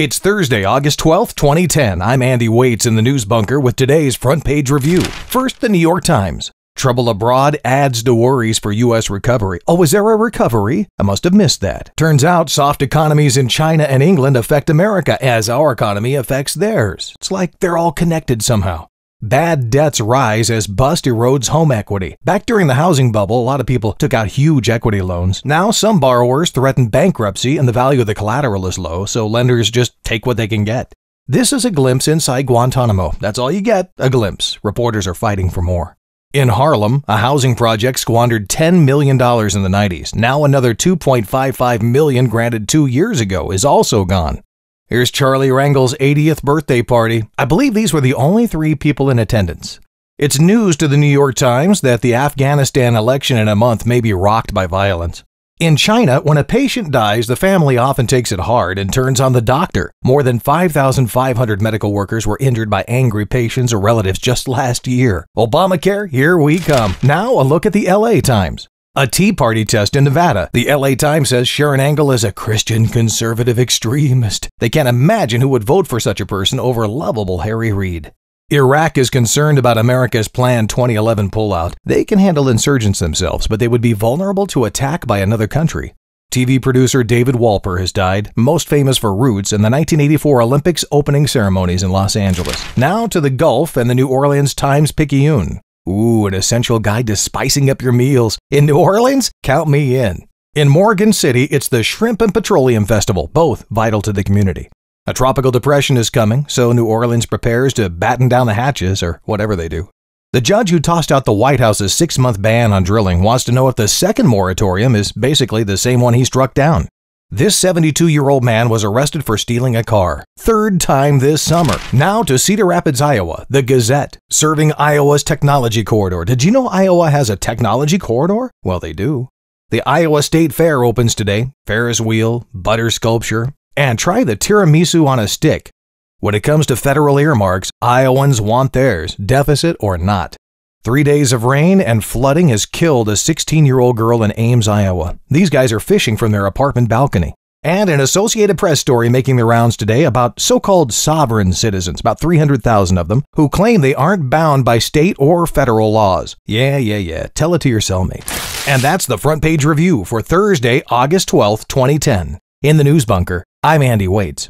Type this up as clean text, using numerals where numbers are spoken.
It's Thursday, August 12th, 2010. I'm Andy Waits in the News Bunker with today's front page review. First, the New York Times. Trouble abroad adds to worries for U.S. recovery. Oh, is there a recovery? I must have missed that. Turns out soft economies in China and England affect America as our economy affects theirs. It's like they're all connected somehow. Bad debts rise as bust erodes home equity. Back during the housing bubble, a lot of people took out huge equity loans. Now some borrowers threaten bankruptcy and the value of the collateral is low, so lenders just take what they can get. This is a glimpse inside Guantanamo. That's all you get, a glimpse. Reporters are fighting for more. In Harlem, a housing project squandered $10 million in the 90s. Now another $2.55 million granted 2 years ago is also gone. Here's Charlie Rangel's 80th birthday party. I believe these were the only 3 people in attendance. It's news to the New York Times that the Afghanistan election in a month may be rocked by violence. In China, when a patient dies, the family often takes it hard and turns on the doctor. More than 5,500 medical workers were injured by angry patients or relatives just last year. Obamacare, here we come. Now a look at the LA Times. A Tea Party test in Nevada. The LA Times says Sharon Angle is a Christian conservative extremist. They can't imagine who would vote for such a person over lovable Harry Reid. Iraq is concerned about America's planned 2011 pullout. They can handle insurgents themselves, but they would be vulnerable to attack by another country. TV producer David Walper has died, most famous for Roots and the 1984 Olympics opening ceremonies in Los Angeles. Now to the Gulf and the New Orleans Times-Picayune. Ooh, an essential guide to spicing up your meals. In New Orleans? Count me in. In Morgan City, it's the Shrimp and Petroleum Festival, both vital to the community. A tropical depression is coming, so New Orleans prepares to batten down the hatches, or whatever they do. The judge who tossed out the White House's 6-month ban on drilling wants to know if the second moratorium is basically the same one he struck down. This 72-year-old man was arrested for stealing a car. 3rd time this summer. Now to Cedar Rapids, Iowa, the Gazette, serving Iowa's technology corridor. Did you know Iowa has a technology corridor? Well, they do. The Iowa State Fair opens today. Ferris wheel, butter sculpture, and try the tiramisu on a stick. When it comes to federal earmarks, Iowans want theirs, deficit or not. 3 days of rain and flooding has killed a 16-year-old girl in Ames, Iowa. These guys are fishing from their apartment balcony. And an Associated Press story making the rounds today about so-called sovereign citizens, about 300,000 of them, who claim they aren't bound by state or federal laws. Yeah. Tell it to your cellmate. And that's the front page review for Thursday, August 12th, 2010. In the News Bunker, I'm Andy Waits.